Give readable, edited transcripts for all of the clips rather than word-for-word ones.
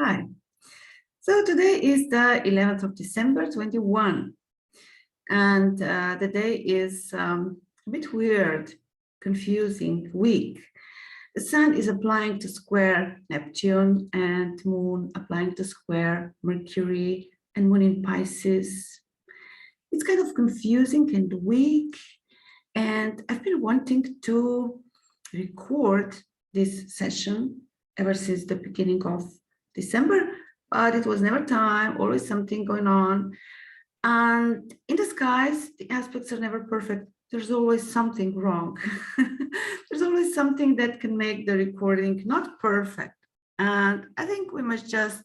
Hi. So today is the 11th of December 21, and the day is a bit weird, confusing, weak. The sun is applying to square Neptune and moon applying to square Mercury and moon in Pisces. It's kind of confusing and weak, and I've been wanting to record this session ever since the beginning of December, but it was never time, always something going on. And in the skies, the aspects are never perfect. There's always something wrong. There's always something that can make the recording not perfect. And I think we must just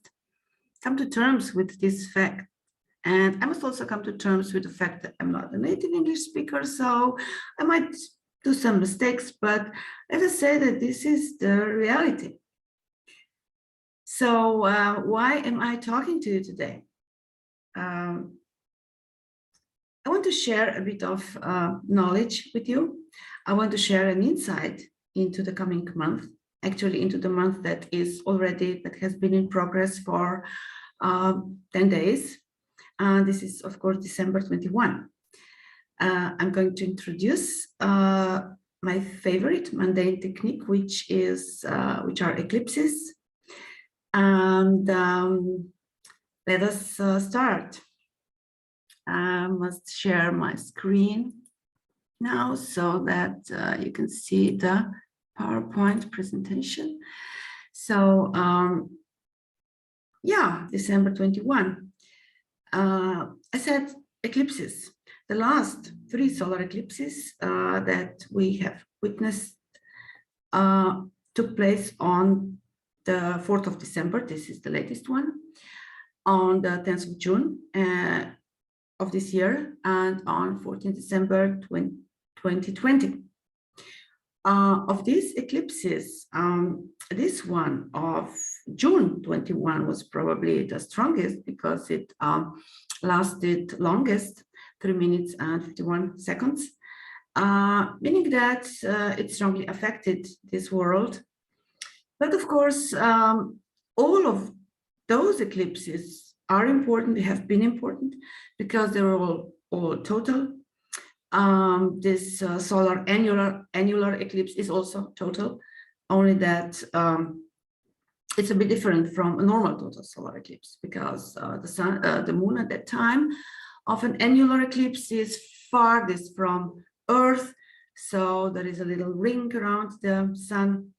come to terms with this fact. And I must also come to terms with the fact that I'm not a native English speaker, so I might do some mistakes, but let us say that this is the reality. So why am I talking to you today? I want to share a bit of knowledge with you. I want to share an insight into the coming month, actually into the month that has been in progress for 10 days. This is, of course, December 21. I'm going to introduce my favorite mundane technique, which are eclipses. And let us start. I must share my screen now so that you can see the PowerPoint presentation. So yeah, December 21. I said eclipses. The last 3 solar eclipses that we have witnessed took place on the 4th of December. This is the latest one, on the 10th of June of this year, and on 14th December 2020. Of these eclipses, this one of June 21 was probably the strongest because it lasted longest, 3 minutes and 51 seconds, meaning that it strongly affected this world. But of course, all of those eclipses are important. They have been important because they were all total. This solar annular eclipse is also total, only that it's a bit different from a normal total solar eclipse because the moon at that time of an annular eclipse is farthest from Earth, so there is a little ring around the sun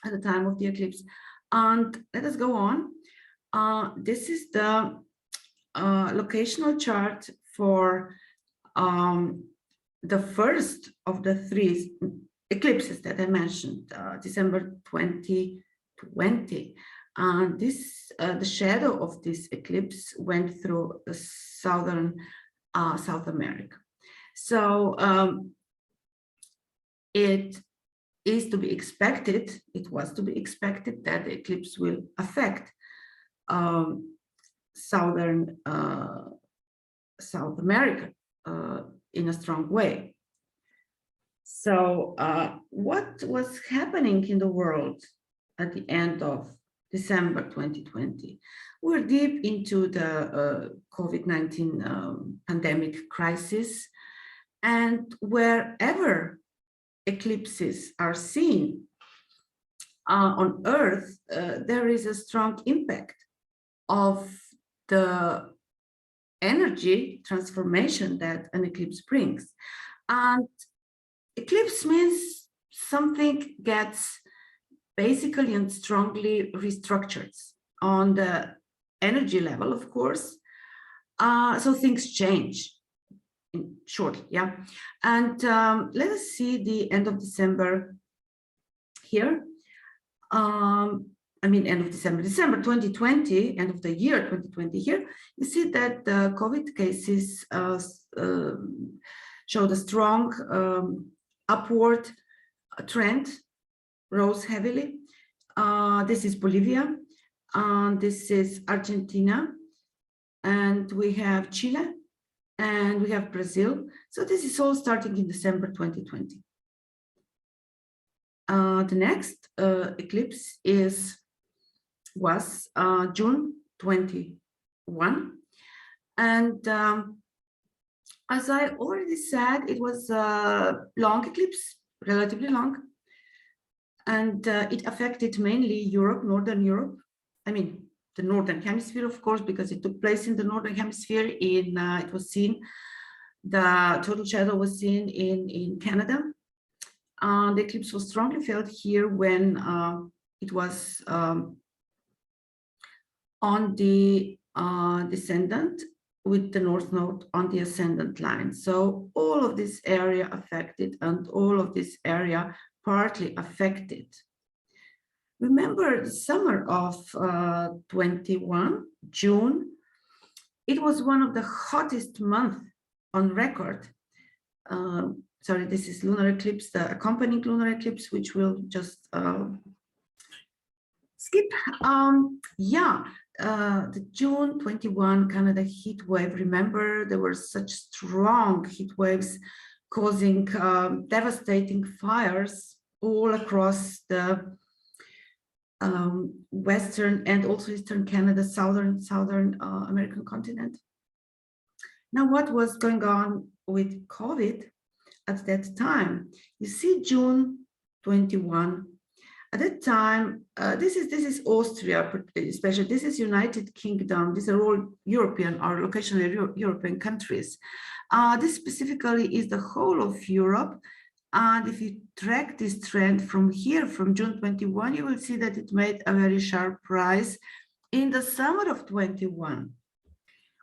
at the time of the eclipse. And let us go on. This is the locational chart for the first of the 3 eclipses that I mentioned, December 2020. And the shadow of this eclipse went through the southern South America. So it is to be expected, it was to be expected that the eclipse will affect southern South America in a strong way. So what was happening in the world at the end of December 2020? We're deep into the COVID-19 pandemic crisis, and wherever eclipses are seen on Earth, there is a strong impact of the energy transformation that an eclipse brings. And eclipse means something gets basically and strongly restructured on the energy level, of course. So things change. In short, yeah. And let us see the end of December here. I mean, end of December 2020, end of the year 2020 here. You see that the COVID cases showed a strong upward trend, rose heavily. This is Bolivia, this is Argentina, and we have Chile, and we have Brazil. So this is all starting in December 2020. The next eclipse is was June 21. And as I already said, it was a long eclipse, relatively long. And it affected mainly Europe, Northern Europe. I mean, the Northern Hemisphere, of course, because it took place in the Northern Hemisphere. It was seen, the total shadow was seen in Canada. The eclipse was strongly felt here when it was on the descendant with the north node on the ascendant line. So all of this area affected and all of this area partly affected. Remember the summer of 21, June, it was one of the hottest months on record. Sorry, this is lunar eclipse, the accompanying lunar eclipse, which we'll just skip. The June 21 Canada heat wave. Remember, there were such strong heat waves causing devastating fires all across the Western and also Eastern Canada, Southern American continent. Now, what was going on with COVID at that time? You see June 21. At that time, this is Austria, especially. This is United Kingdom. These are all European or locationally European countries. This specifically is the whole of Europe. And if you track this trend from here, from June 21, you will see that it made a very sharp rise in the summer of 21,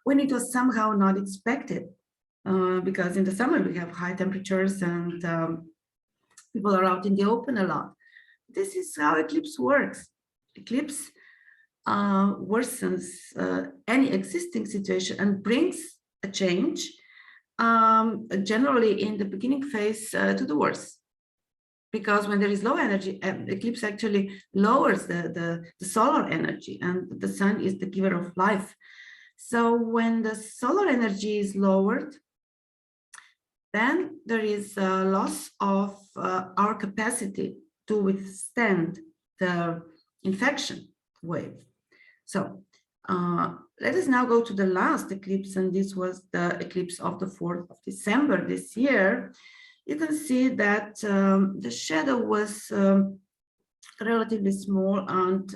when it was somehow not expected, because in the summer we have high temperatures and people are out in the open a lot. This is how eclipse works. Eclipse worsens any existing situation and brings a change, generally in the beginning phase to the worse. Because when there is low energy, eclipse actually lowers the solar energy, and the sun is the giver of life. So when the solar energy is lowered, then there is a loss of our capacity to withstand the infection wave. So let us now go to the last eclipse, and this was the eclipse of the 4th of December this year. You can see that the shadow was relatively small and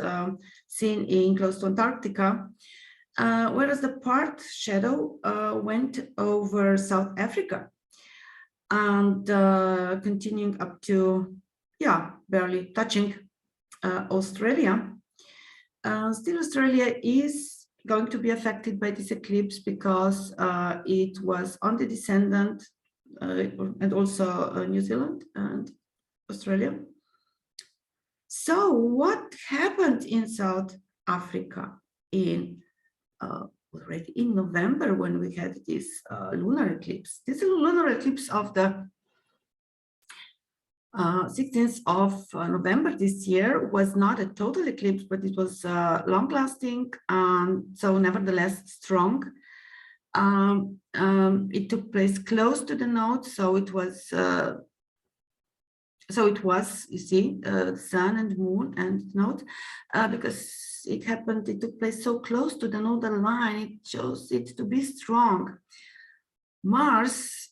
seen in close to Antarctica, whereas the part shadow went over South Africa and continuing up to, barely touching Australia. Still, Australia is going to be affected by this eclipse because it was on the descendant, and also New Zealand and Australia. So what happened in South Africa already in November, when we had this lunar eclipse? This lunar eclipse of the 16th of November this year was not a total eclipse, but it was long-lasting, so nevertheless strong. It took place close to the node, so it was, you see, the sun and moon and node, because it took place so close to the nodal line, it shows it to be strong. Mars,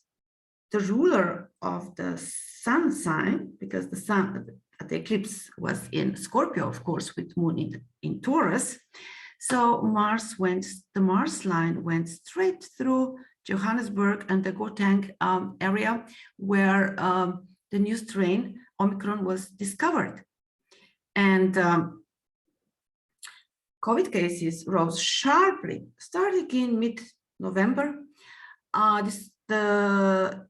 the ruler of the sun sign, because the sun at the eclipse was in Scorpio, of course, with moon in Taurus. So the Mars line went straight through Johannesburg and the Gauteng area, where the new strain Omicron was discovered. And COVID cases rose sharply, starting in mid-November. The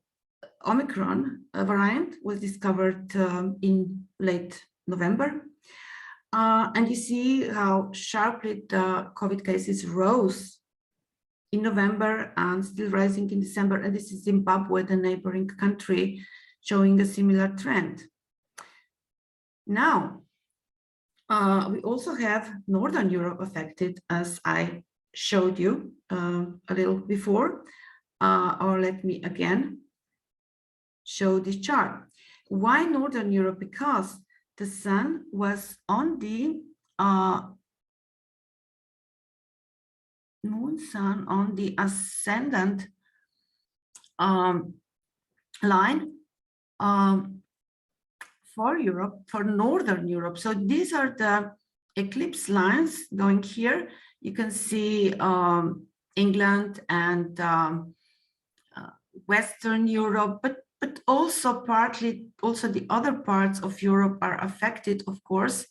Omicron variant was discovered in late November. And you see how sharply the COVID cases rose in November and still rising in December. And this is Zimbabwe, the neighboring country, showing a similar trend. Now, we also have Northern Europe affected, as I showed you a little before. Or let me again show this chart. Why Northern Europe? Because the sun was on the moon sun on the ascendant line for Europe, for Northern Europe. So these are the eclipse lines going here. You can see England and Western Europe, but also partly also the other parts of Europe are affected, of course.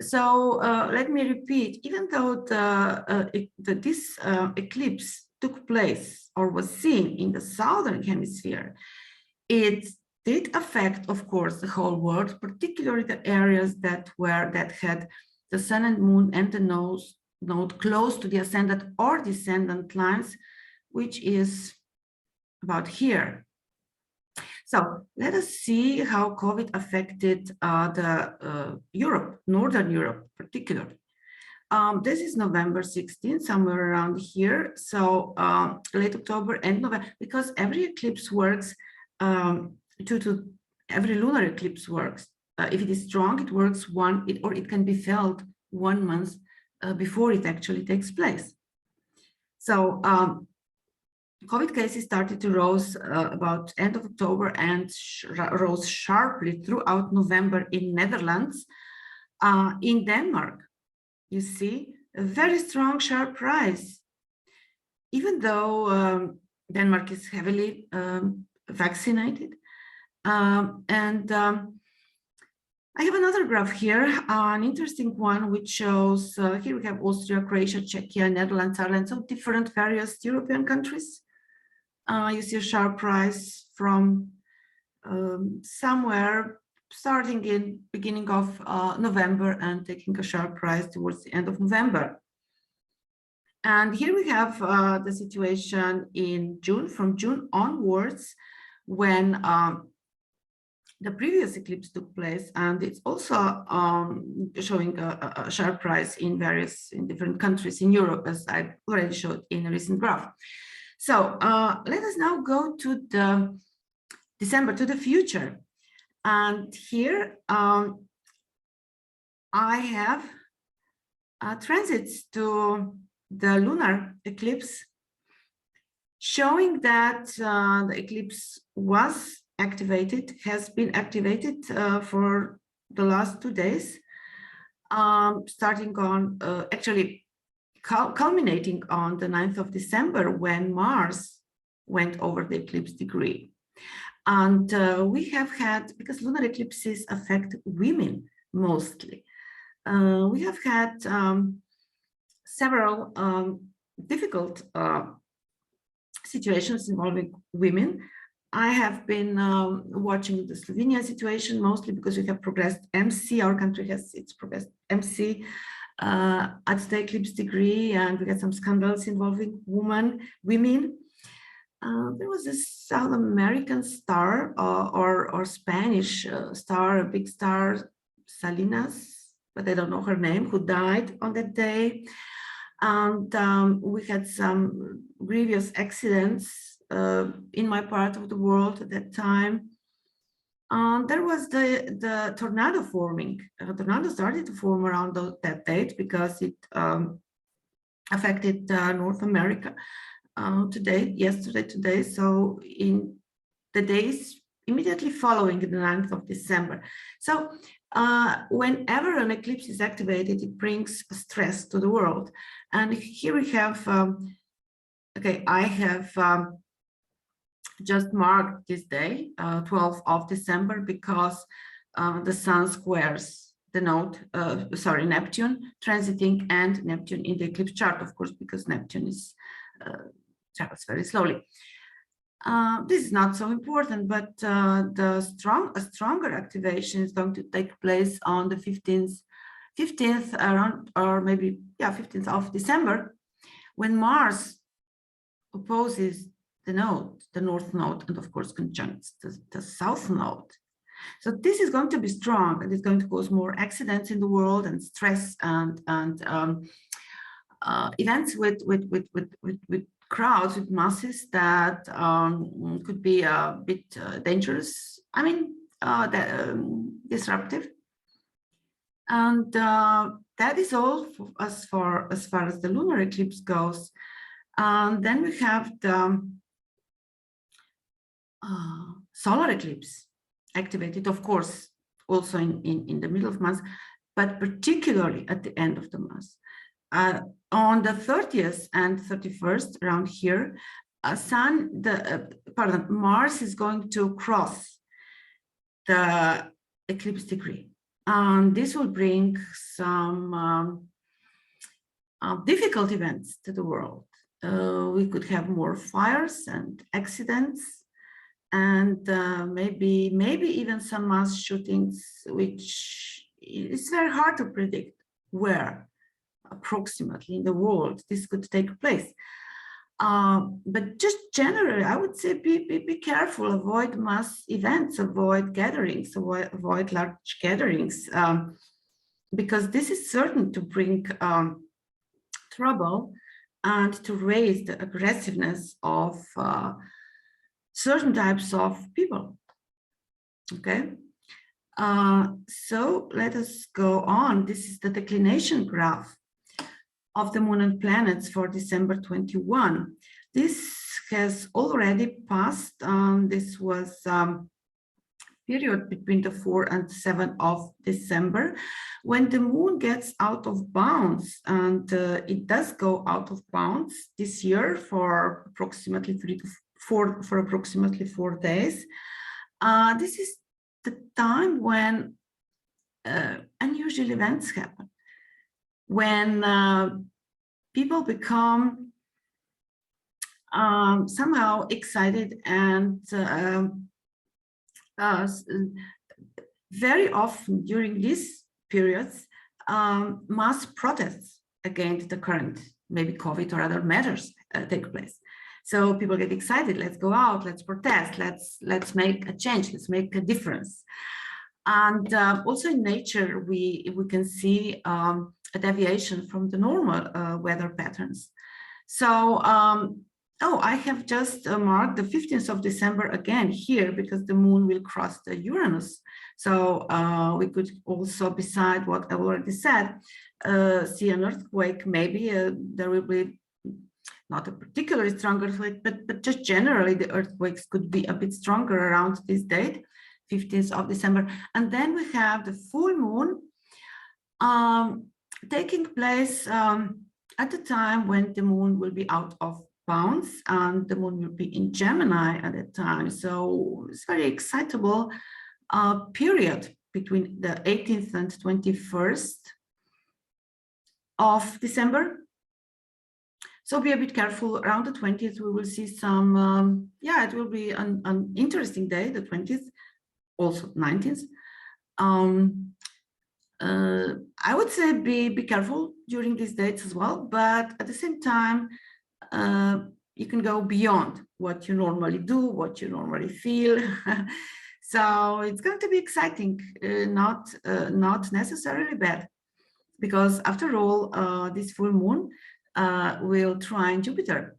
So let me repeat, even though this eclipse took place or was seen in the southern hemisphere, it did affect, of course, the whole world, particularly the areas that had the sun and moon and the node close to the ascendant or descendant lines, which is about here. So let us see how COVID affected Europe, Northern Europe particularly. This is November 16th, somewhere around here. So late October and November, because every eclipse works every lunar eclipse works. If it is strong, it works or it can be felt 1 month before it actually takes place. So COVID cases started to rise about end of October and rose sharply throughout November in Netherlands. In Denmark, you see a very strong sharp rise. Even though Denmark is heavily vaccinated. I have another graph here, an interesting one, which shows, here we have Austria, Croatia, Czechia, Netherlands, Ireland, so different various European countries. You see a sharp rise from somewhere starting in beginning of November and taking a sharp rise towards the end of November. And here we have the situation in June, from June onwards, when the previous eclipse took place, and it's also showing a sharp rise in different countries in Europe, as I already showed in a recent graph. So let us now go to the December, to the future. And here I have transits to the lunar eclipse, showing that the eclipse was activated, has been activated for the last 2 days, starting on, actually culminating on the 9th of December, when Mars went over the eclipse degree. And we have had, because lunar eclipses affect women mostly, we have had several difficult situations involving women. I have been watching the Slovenia situation mostly because we have progressed MC. Our country has its progressed MC at the eclipse degree, and we had some scandals involving women. There was a South American star or Spanish star, a big star, Salinas, but I don't know her name, who died on that day. And we had some grievous accidents in my part of the world at that time. There was the tornado forming. Tornado started to form around that date because it affected North America yesterday. So in the days immediately following the 9th of December. So whenever an eclipse is activated, it brings stress to the world. And here we have, I have just marked this day, 12th of December, because the sun squares the node, Neptune transiting, and Neptune in the eclipse chart, of course, because Neptune is travels very slowly. This is not so important, but a stronger activation is going to take place on the 15th around, or maybe 15th of December, when Mars opposes the node, the north node, and of course conjuncts the south node. So this is going to be strong, and it's going to cause more accidents in the world, and stress, and events with crowds, with masses that could be a bit dangerous. I mean, disruptive. And that is all as far as the lunar eclipse goes. And then we have the solar eclipse activated, of course, also in the middle of month, but particularly at the end of the month. On the 30th and 31st, around here, Mars is going to cross the eclipse degree. This will bring some difficult events to the world. We could have more fires and accidents, and maybe even some mass shootings, which is very hard to predict where approximately in the world this could take place. But just generally, I would say be careful, avoid mass events, avoid gatherings, avoid large gatherings, because this is certain to bring trouble and to raise the aggressiveness of certain types of people. Okay, so let us go on. This is the declination graph of the moon and planets for December 21. This has already passed. This was period between the 4th and 7th of December, when the moon gets out of bounds, and it does go out of bounds this year for approximately 4 days. This is the time when unusual events happen, when people become somehow excited, and very often during these periods, mass protests against the current, maybe COVID or other matters take place. So people get excited, let's go out, let's protest, let's make a change, let's make a difference. And also in nature, we can see a deviation from the normal weather patterns. So, I have just marked the 15th of December again here, because the moon will cross the Uranus. So we could also, beside what I already said, see an earthquake. Maybe there will be not a particularly strong earthquake, but just generally the earthquakes could be a bit stronger around this date, 15th of December. And then we have the full moon taking place at the time when the moon will be out of bounds, and the moon will be in Gemini at that time. So it's very excitable period between the 18th and 21st of December. So be a bit careful. Around the 20th, we will see some, it will be an interesting day, the 20th, also 19th. I would say be careful during these dates as well, but at the same time, you can go beyond what you normally do, what you normally feel. So it's going to be exciting, not necessarily bad, because after all, this full moon will trine Jupiter,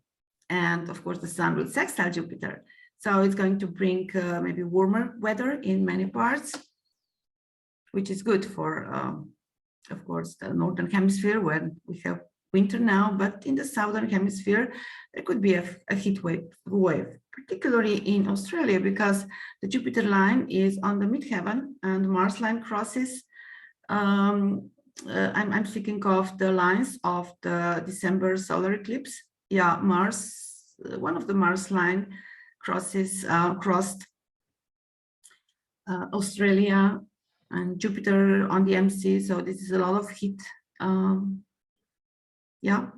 and of course the sun will sextile Jupiter. So it's going to bring maybe warmer weather in many parts, which is good for, of course, the northern hemisphere, where we have winter now, but in the southern hemisphere, there could be a heat wave, particularly in Australia, because the Jupiter line is on the midheaven and Mars line crosses. I'm speaking of the lines of the December solar eclipse. Yeah, Mars, one of the Mars line crossed Australia and Jupiter on the MC. So this is a lot of heat.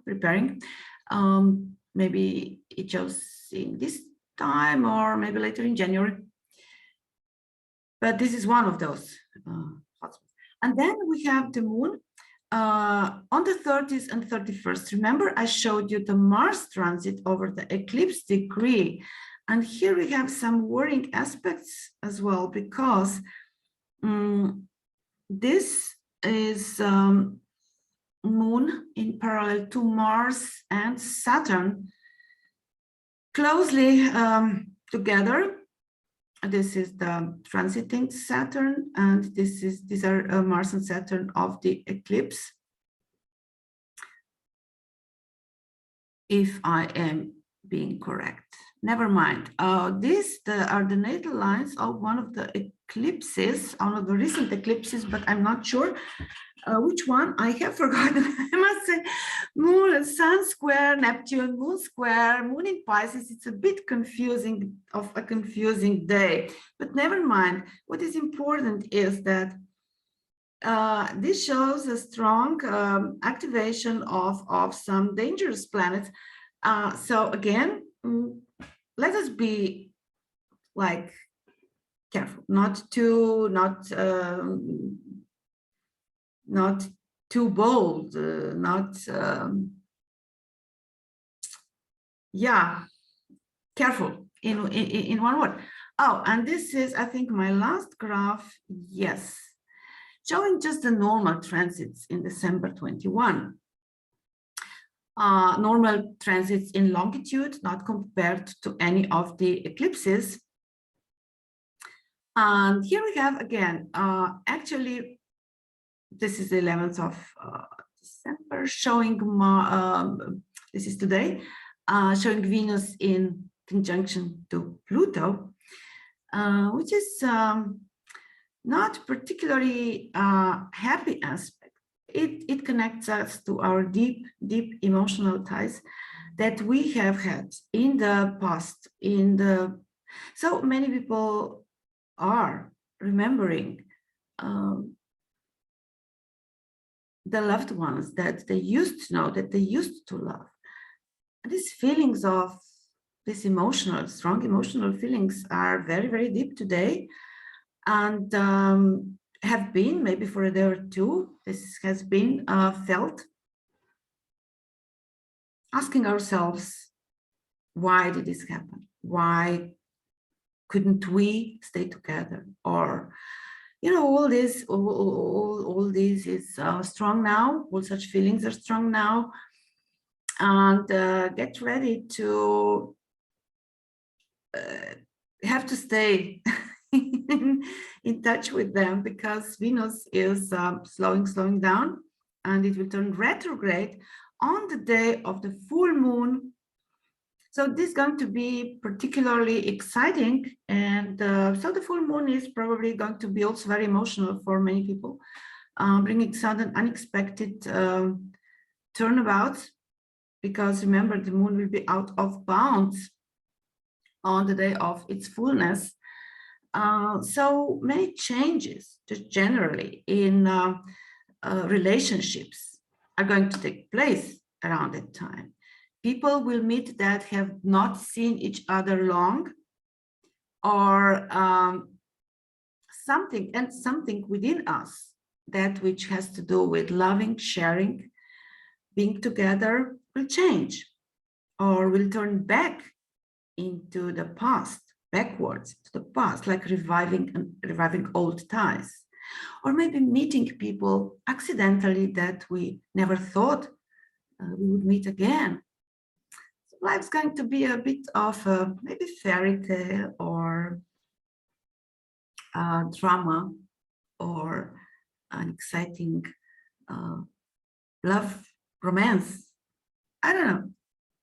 Preparing. Maybe it shows in this time, or maybe later in January. But this is one of those hotspots. And then we have the moon on the 30th and 31st. Remember, I showed you the Mars transit over the eclipse degree. And here we have some worrying aspects as well, because this is moon in parallel to Mars and Saturn, closely together, This is the transiting Saturn, and these are Mars and Saturn of the eclipse. If I am being correct, never mind. These are the natal lines of one of the eclipses, one of the recent eclipses, but I'm not sure which one. I have forgotten. I must say, Moon, Sun square, Neptune, Moon square, Moon in Pisces. It's a bit confusing, of a confusing day, but never mind. What is important is that this shows a strong activation of some dangerous planets. So again, let us be like careful, not too bold, yeah, careful in one word. Oh, and this is, I think, my last graph. Yes, showing just the normal transits in December 21. Normal transits in longitude, not compared to any of the eclipses. And here we have again, actually, this is the 11th of December, showing, this is today, showing Venus in conjunction to Pluto, which is not particularly happy aspect. It connects us to our deep emotional ties that we have had in the past. So many people are remembering the loved ones that they used to know, that they used to love. And these feelings of these strong emotional feelings are very deep today, and have been maybe for a day or two. This has been felt. Asking ourselves, why did this happen? Why couldn't we stay together? Or, you know, all this is strong now. All such feelings are strong now. And get ready to have to stay in touch with them, because Venus is slowing down, and it will turn retrograde on the day of the full moon. So this is going to be particularly exciting, and so the full moon is probably going to be also very emotional for many people, bringing sudden unexpected turnabouts, because remember, the moon will be out of bounds on the day of its fullness. So many changes just generally in relationships are going to take place around that time. People will meet that have not seen each other long, or something within us, that which has to do with loving, sharing, being together, will change, or will turn back into the past, backwards to the past, like reviving old ties, or maybe meeting people accidentally that we never thought we would meet again. So life's going to be a bit of a maybe fairy tale, or drama, or an exciting love, romance. I don't know.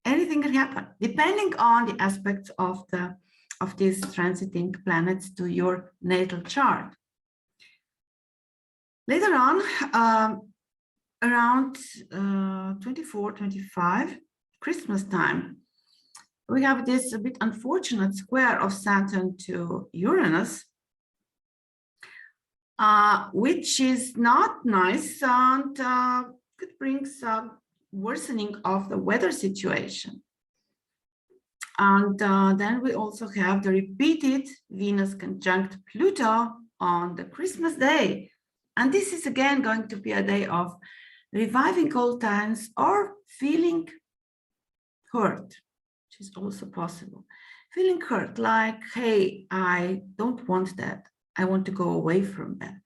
Anything can happen depending on the aspects of these transiting planets to your natal chart. Later on, around 24, 25, Christmas time, we have this a bit unfortunate square of Saturn to Uranus, which is not nice, and could bring some worsening of the weather situation. And then we also have the repeated Venus conjunct Pluto on the Christmas day. And this is again going to be a day of reviving old times, or feeling hurt, which is also possible. Feeling hurt, like, hey, I don't want that. I want to go away from that.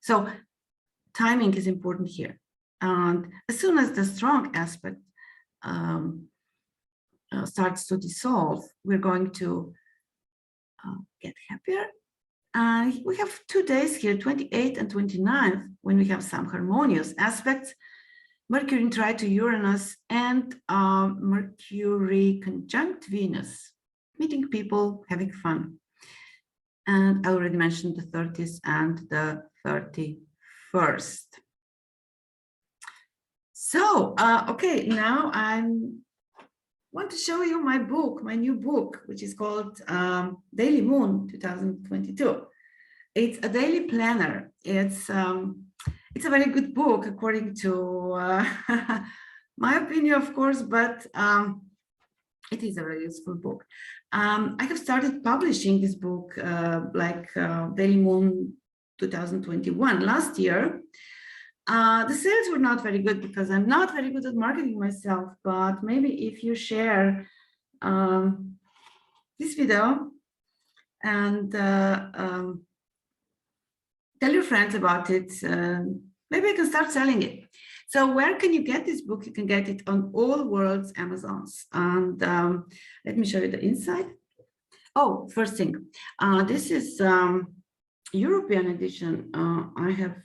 So timing is important here. And as soon as the strong aspect starts to dissolve, we're going to get happier. We have 2 days here, 28th and 29th, when we have some harmonious aspects. Mercury trine to Uranus and Mercury conjunct Venus, meeting people, having fun. And I already mentioned the 30th and the 31st. So, okay, now I want to show you my book, my new book, which is called Daily Moon 2022. It's a daily planner. It's a very good book, according to my opinion, of course, but it is a very useful book. I have started publishing this book Daily Moon 2021 last year. The sales were not very good because I'm not very good at marketing myself, but maybe if you share this video and tell your friends about it, maybe I can start selling it. So where can you get this book? You can get it on all world's Amazons. And let me show you the inside. Oh, first thing, this is European edition. I have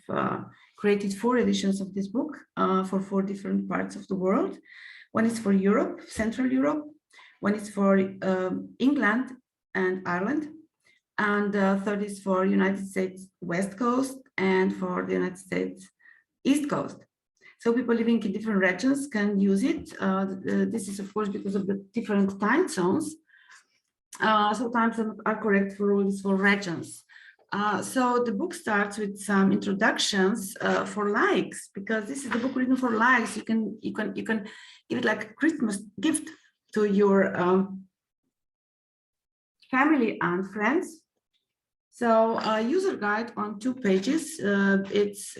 created 4 editions of this book for 4 different parts of the world. One is for Europe, Central Europe. One is for England and Ireland. And the third is for United States West Coast and for the United States East Coast. So people living in different regions can use it. This is, of course, because of the different time zones. So time zones are correct for all these 4 regions. So the book starts with some introductions for likes, because this is the book written for likes. You can give it like a Christmas gift to your family and friends. So a user guide on 2 pages. It's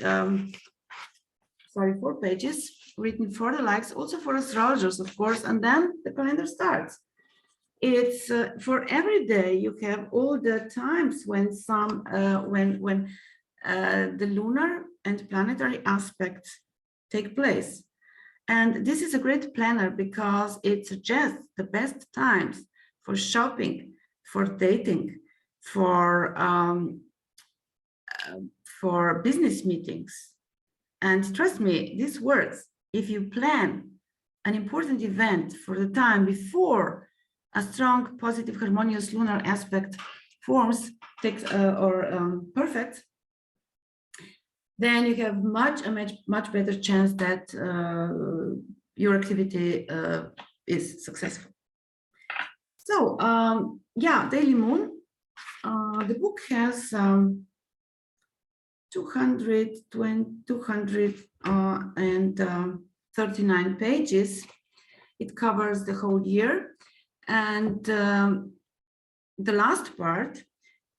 4 pages written for the likes, also for astrologers, of course, and then the calendar starts. It's for every day. You have all the times when the lunar and planetary aspects take place. And this is a great planner because it suggests the best times for shopping, for dating, for business meetings. And trust me, this works. If you plan an important event for the time before a strong, positive, harmonious lunar aspect forms, perfect, then you have much better chance that your activity is successful. So, yeah, Daily Moon. The book has 239 pages. It covers the whole year. And the last part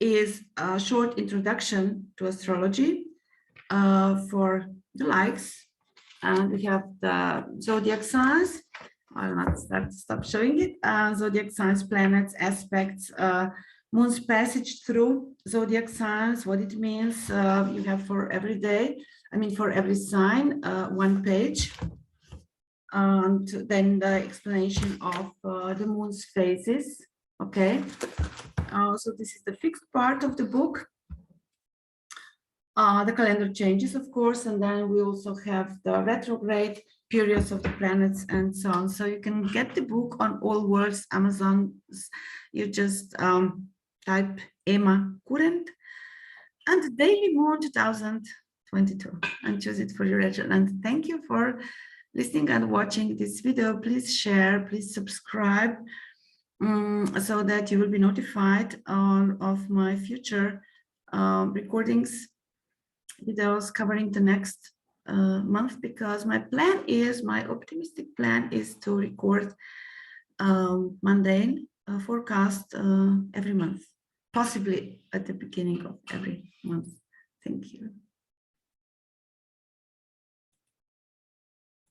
is a short introduction to astrology for the likes. And we have the zodiac signs. I'll not stop showing it. Zodiac signs, planets, aspects, moon's passage through zodiac signs, what it means. You have for every day, for every sign, 1 page. And then the explanation of the moon's phases. Okay. So this is the fixed part of the book. The calendar changes, of course, and then we also have the retrograde periods of the planets and so on. So you can get the book on all world's Amazons. You just type Emma Kurent and Daily Moon 2022 and choose it for your region. And thank you for listening and watching this video. Please share, please subscribe, so that you will be notified of my future recordings, videos covering the next month, because my optimistic plan is to record mundane forecast every month, possibly at the beginning of every month. Thank you.